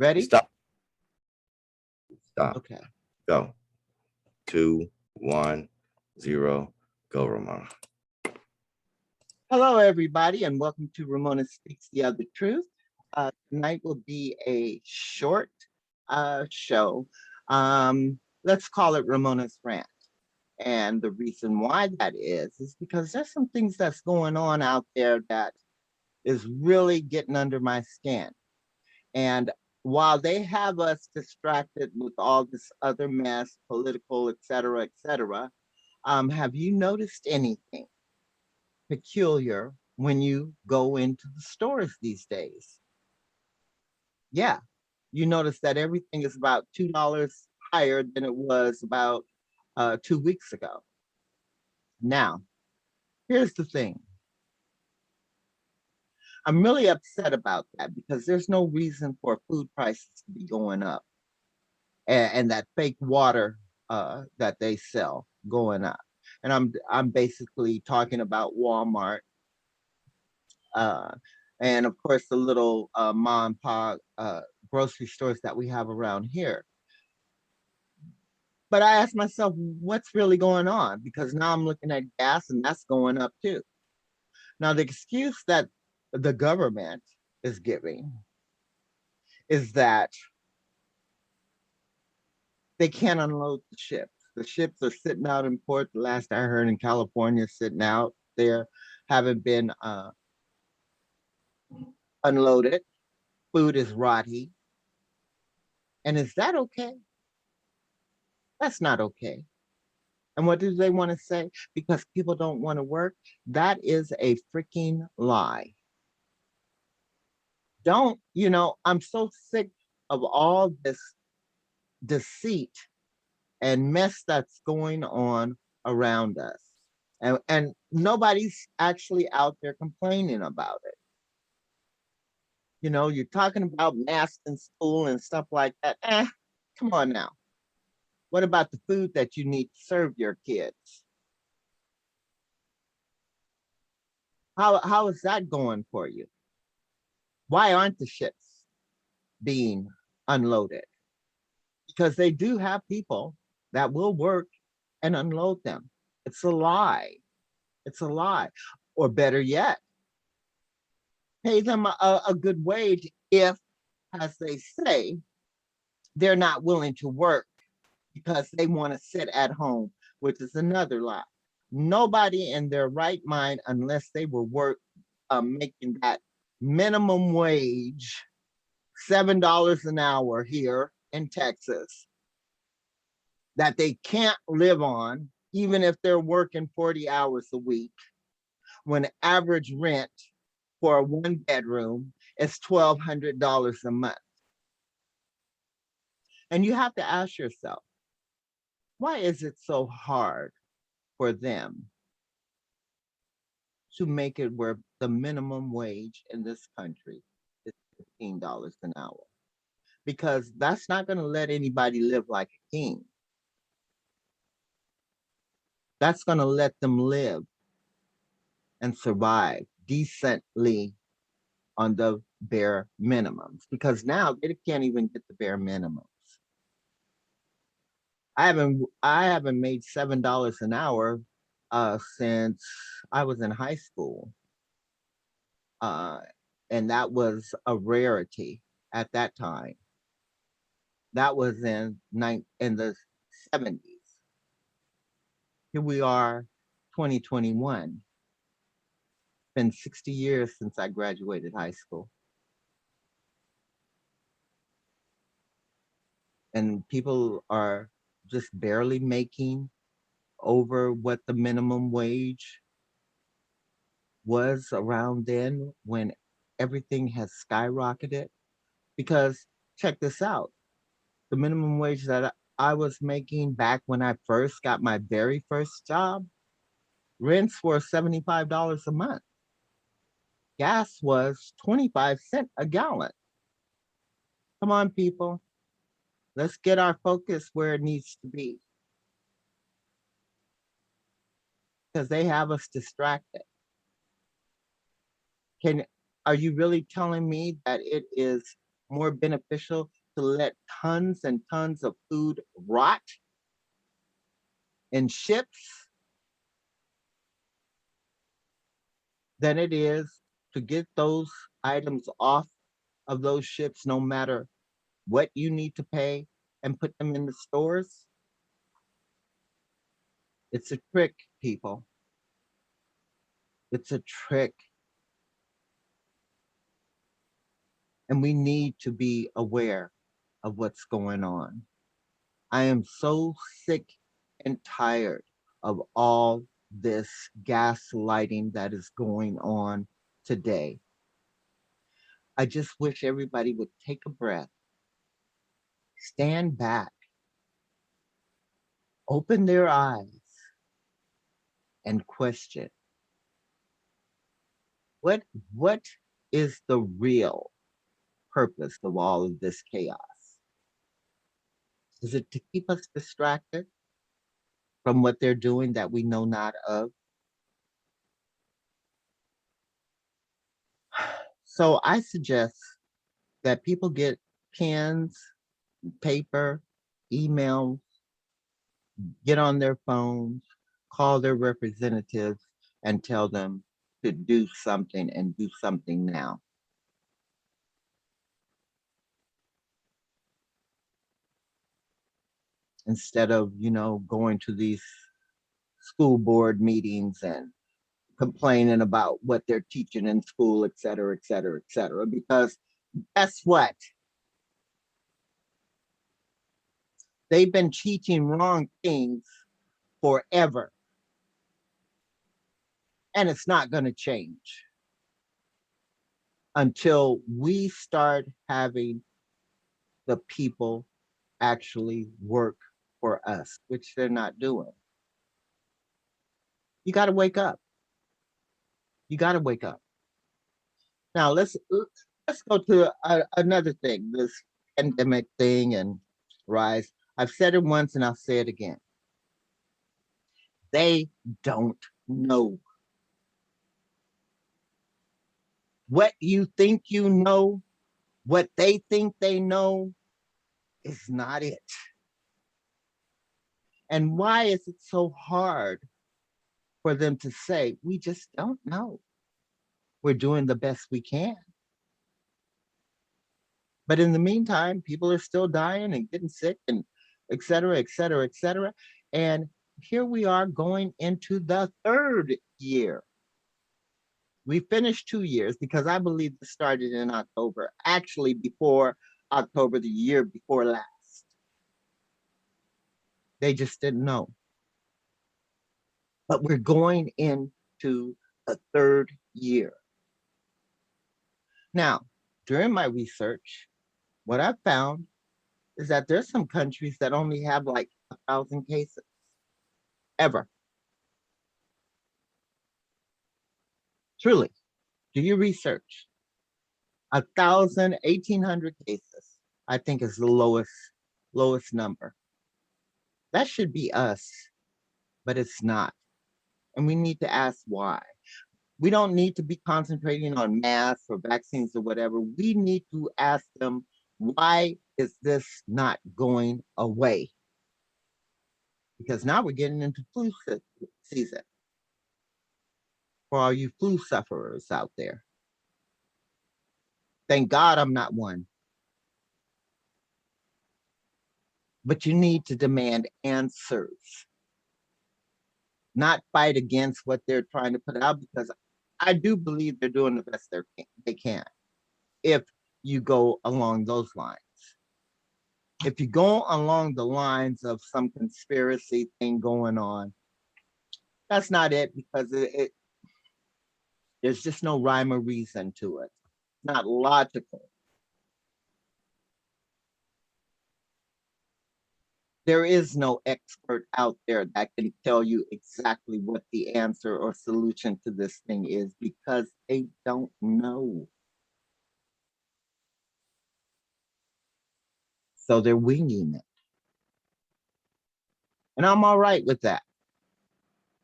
Ready? Stop. Stop. Okay. Go. 2, 1, 0. Go, Ramona. Hello, everybody, and welcome to Ramona Speaks the Other Truth. Tonight will be a short show. Let's call it Ramona's Rant. And the reason why that is because there's some things that's going on out there that is really getting under my skin. And while they have us distracted with all this other mess, political, et cetera, have you noticed anything peculiar when you go into the stores these days? Yeah, you notice that everything is about $2 higher than it was about 2 weeks ago. Now, here's the thing. I'm really upset about that because there's no reason for food prices to be going up and that fake water that they sell going up. And I'm basically talking about Walmart, uh, and of course the little mom and pop grocery stores that we have around here. But I asked myself, what's really going on? Because now I'm looking at gas and that's going up too. Now, the excuse that the government is giving is that they can't unload the ships. The ships are sitting out in port. The last I heard in California, sitting out there, haven't been unloaded. Food is rotty. And is that okay? That's not okay. And what do they want to say? Because people don't want to work? That is a freaking lie. I'm so sick of all this deceit and mess that's going on around us. And nobody's actually out there complaining about it. You're talking about masks in school and stuff like that. Come on now. What about the food that you need to serve your kids? How is that going for you? Why aren't the ships being unloaded? Because they do have people that will work and unload them. It's a lie. It's a lie. Or better yet, pay them a good wage if, as they say, they're not willing to work because they want to sit at home, which is another lie. Nobody in their right mind, unless they were making that minimum wage, $7 an hour here in Texas, that they can't live on, even if they're working 40 hours a week, when average rent for a one bedroom is $1,200 a month. And you have to ask yourself, why is it so hard for them to make it where the minimum wage in this country is $15 an hour? Because that's not going to let anybody live like a king. That's going to let them live and survive decently on the bare minimums, because now they can't even get the bare minimums. I haven't made $7 an hour since I was in high school, uh, and that was a rarity at that time. That was in the 70s. Here we are, 2021. Been 60 years since I graduated high school, and people are just barely making over what the minimum wage was around then, when everything has skyrocketed. Because check this out, the minimum wage that I was making back when I first got my very first job, rents were $75 a month. Gas was 25 cents a gallon. Come on, people. Let's get our focus where it needs to be, because they have us distracted. Can Are you really telling me that it is more beneficial to let tons and tons of food rot in ships than it is to get those items off of those ships, no matter what you need to pay, and put them in the stores? It's a trick, people. It's a trick. And we need to be aware of what's going on. I am so sick and tired of all this gaslighting that is going on today. I just wish everybody would take a breath, stand back, open their eyes, and question what what is the real purpose of all of this chaos? Is it to keep us distracted from what they're doing that we know not of? So I suggest that people get pens, paper, email, get on their phones, call their representatives, and tell them to do something and do something now. Instead of, going to these school board meetings and complaining about what they're teaching in school, et cetera, et cetera, et cetera. Because guess what? They've been teaching wrong things forever, and it's not going to change until we start having the people actually work for us, which they're not doing. You got to wake up. You got to wake up. Now let's go to another thing. This pandemic thing and rise. I've said it once and I'll say it again. They don't know. What you think you know, what they think they know, is not it. And why is it so hard for them to say, we just don't know? We're doing the best we can. But in the meantime, people are still dying and getting sick and et cetera, et cetera, et cetera. And here we are going into the third year. We finished 2 years because I believe this started in October, actually before October, the year before last. They just didn't know. But we're going into the third year. Now, during my research, what I found is that there's some countries that only have like 1,000 cases ever. Truly, do your research. 1,000, 1,800 cases, I think is the lowest number. That should be us, but it's not. And we need to ask why. We don't need to be concentrating on masks or vaccines or whatever. We need to ask them, why is this not going away? Because now we're getting into flu season for all you flu sufferers out there. Thank God I'm not one. But you need to demand answers, not fight against what they're trying to put out, because I do believe they're doing the best they can if you go along those lines. If you go along the lines of some conspiracy thing going on, that's not it, because there's just no rhyme or reason to it. It's not logical. There is no expert out there that can tell you exactly what the answer or solution to this thing is, because they don't know. So they're winging it. And I'm all right with that.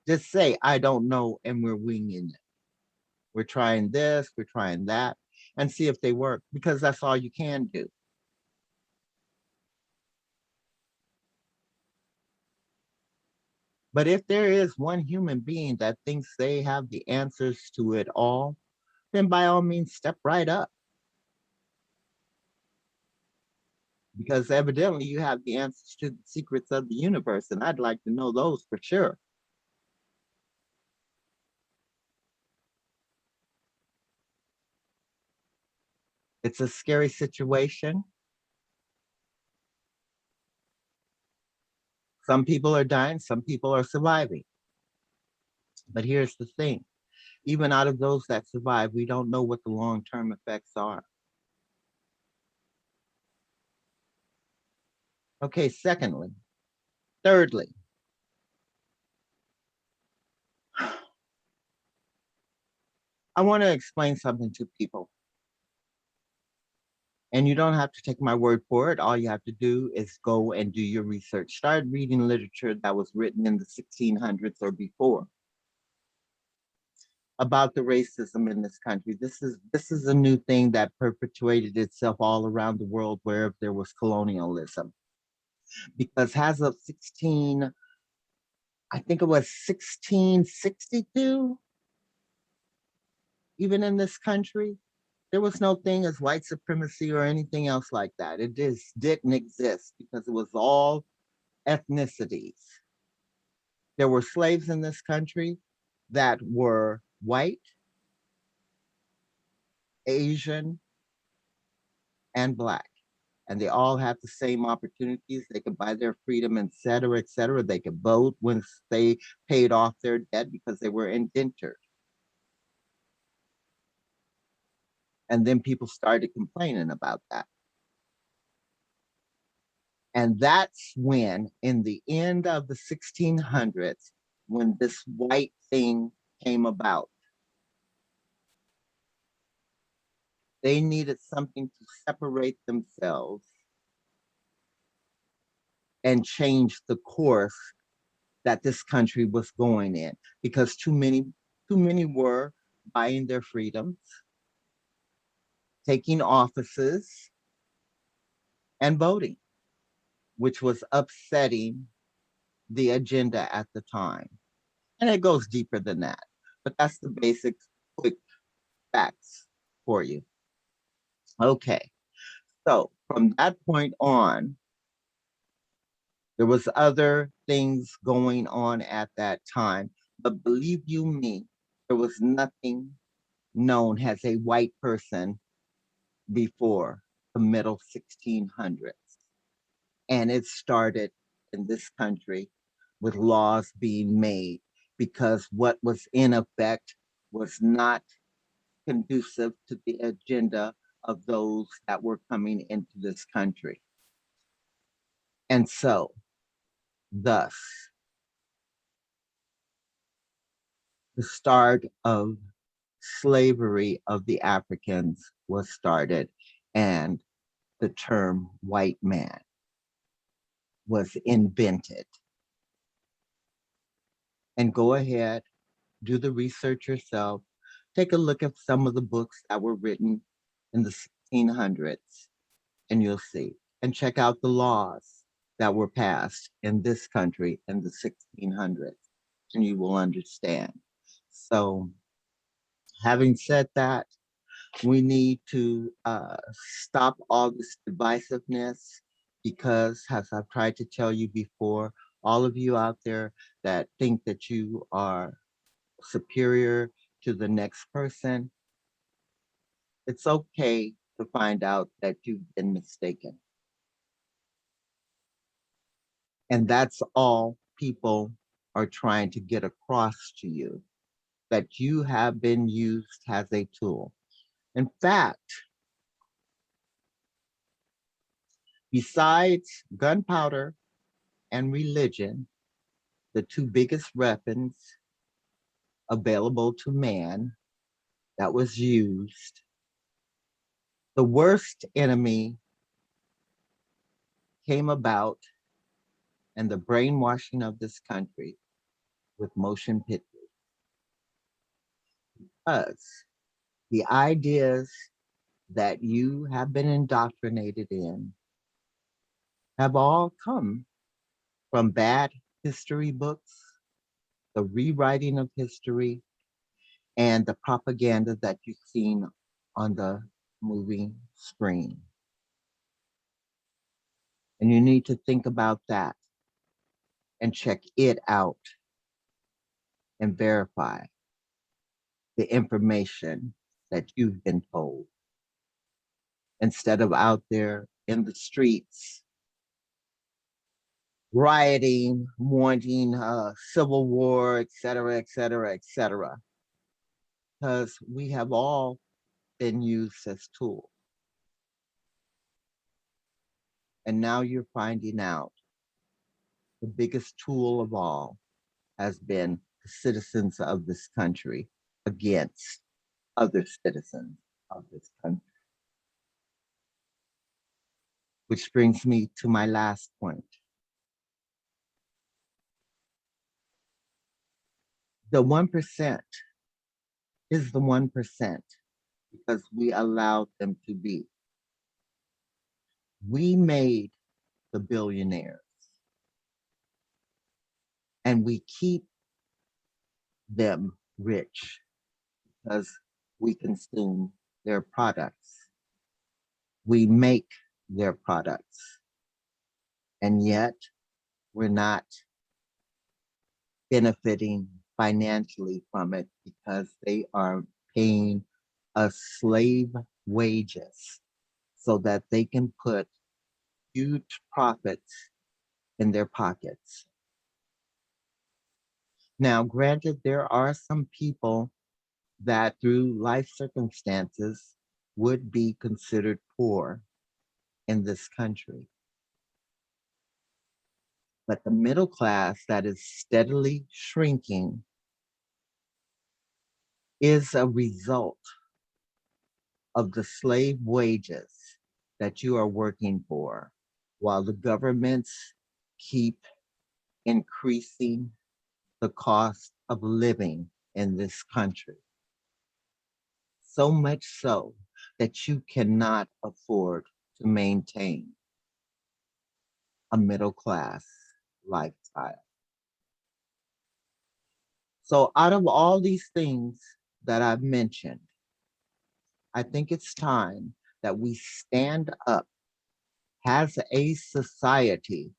Just say, I don't know, and we're winging it. We're trying this, we're trying that. and see if they work, because that's all you can do. But if there is one human being that thinks they have the answers to it all, then by all means, step right up. Because evidently you have the answers to the secrets of the universe, and I'd like to know those for sure. It's a scary situation. Some people are dying, some people are surviving. But here's the thing, even out of those that survive, we don't know what the long-term effects are. Okay, thirdly, I want to explain something to people. And you don't have to take my word for it. All you have to do is go and do your research. Start reading literature that was written in the 1600s or before about the racism in this country. This is a new thing that perpetuated itself all around the world wherever there was colonialism. Because as of 16, I think it was 1662, even in this country, there was no thing as white supremacy or anything else like that. It just didn't exist because it was all ethnicities. There were slaves in this country that were white, Asian, and black. And they all had the same opportunities. They could buy their freedom, et cetera, et cetera. They could vote once they paid off their debt because they were indentured. And then people started complaining about that. And that's when, in the end of the 1600s, when this white thing came about, they needed something to separate themselves and change the course that this country was going in, because too many were buying their freedoms, taking offices, and voting, which was upsetting the agenda at the time. And it goes deeper than that, but that's the basic quick facts for you. Okay, so from that point on, there was other things going on at that time, but believe you me, there was nothing known as a white person before the middle 1600s. And it started in this country with laws being made because what was in effect was not conducive to the agenda of those that were coming into this country. And so, thus, the start of slavery of the Africans was started, and the term white man was invented. And go ahead, do the research yourself. Take a look at some of the books that were written in the 1600s, and you'll see. And check out the laws that were passed in this country in the 1600s, and you will understand. So, having said that, we need to stop all this divisiveness because, as I've tried to tell you before, all of you out there that think that you are superior to the next person, it's okay to find out that you've been mistaken. And that's all people are trying to get across to you, that you have been used as a tool. In fact, besides gunpowder and religion, the two biggest weapons available to man that was used, the worst enemy came about in the brainwashing of this country with motion pictures. Because the ideas that you have been indoctrinated in have all come from bad history books, the rewriting of history, and the propaganda that you've seen on the movie screen. And you need to think about that and check it out and verify the information that you've been told instead of out there in the streets rioting, wanting civil war, et cetera, et cetera, et cetera. Because we have all been used as tools. And now you're finding out the biggest tool of all has been the citizens of this country against other citizens of this country. Which brings me to my last point. The 1% is the 1% because we allowed them to be. We made the billionaires and we keep them rich because we consume their products. We make their products. And yet we're not benefiting financially from it because they are paying us slave wages so that they can put huge profits in their pockets. Now, granted, there are some people that through life circumstances would be considered poor in this country. But the middle class that is steadily shrinking is a result of the slave wages that you are working for, while the governments keep increasing the cost of living in this country. So much so that you cannot afford to maintain a middle class lifestyle. So, out of all these things that I've mentioned, I think it's time that we stand up as a society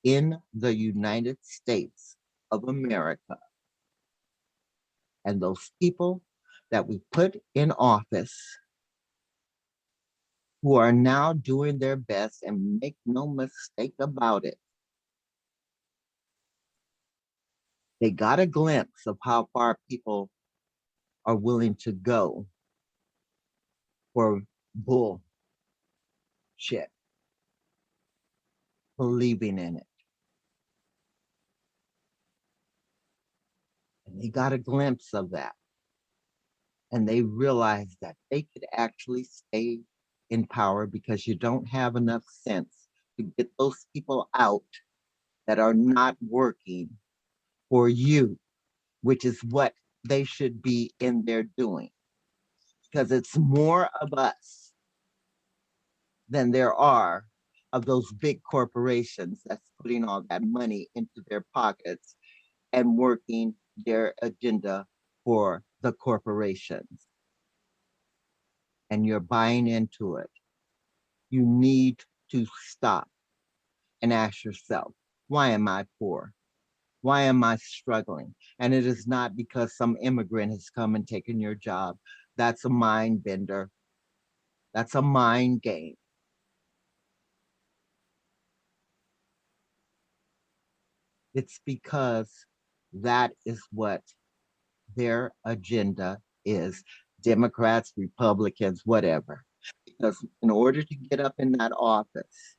in the United States of America. And those people that we put in office who are now doing their best, and make no mistake about it, they got a glimpse of how far people are willing to go for bullshit, believing in it. And they got a glimpse of that. And they realized that they could actually stay in power because you don't have enough sense to get those people out that are not working for you, which is what they should be in there doing. Because it's more of us than there are of those big corporations that's putting all that money into their pockets and working their agenda for the corporations. And you're buying into it. You need to stop and ask yourself, why am I poor? Why am I struggling? And it is not because some immigrant has come and taken your job. That's a mind bender. That's a mind game. It's because that is what their agenda is. Democrats, Republicans, whatever. Because in order to get up in that office,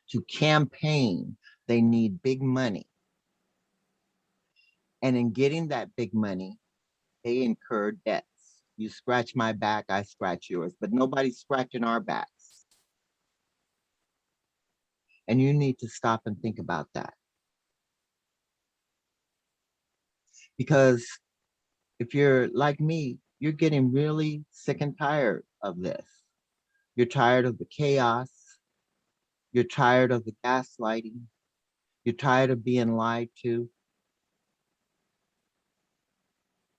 to campaign, they need big money. And in getting that big money, they incur debts. You scratch my back, I scratch yours, but nobody's scratching our backs. And you need to stop and think about that. Because if you're like me, You're getting really sick and tired of this. You're tired of the chaos. You're tired of the gaslighting. You're tired of being lied to.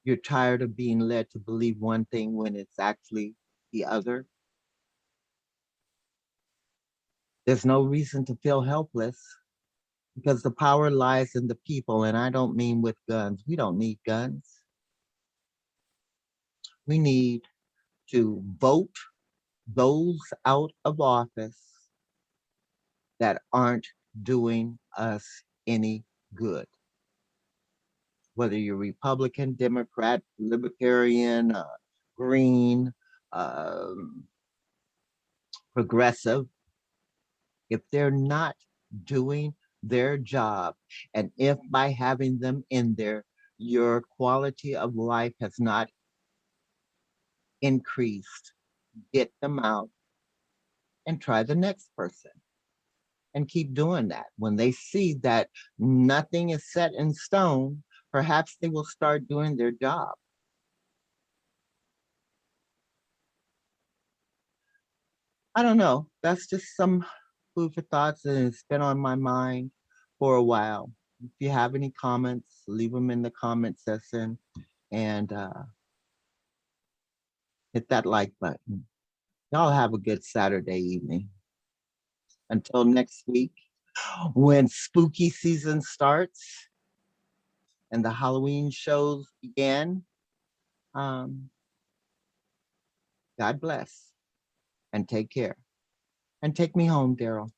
You're tired of being led to believe one thing when it's actually the other. There's no reason to feel helpless because the power lies in the people. And I don't mean with guns. We don't need guns. We need to vote those out of office that aren't doing us any good. Whether you're Republican, Democrat, Libertarian, Green, um, progressive, if they're not doing their job, and if by having them in there, your quality of life has not increased, get them out and try the next person and keep doing that. When they see that nothing is set in stone, perhaps they will start doing their job. I don't know. That's just some food for thoughts, and it's been on my mind for a while. If you have any comments, leave them in the comment section and hit that like button. Y'all have a good Saturday evening. Until next week, when spooky season starts and the Halloween shows begin, um, God bless and take care. And take me home, Daryl.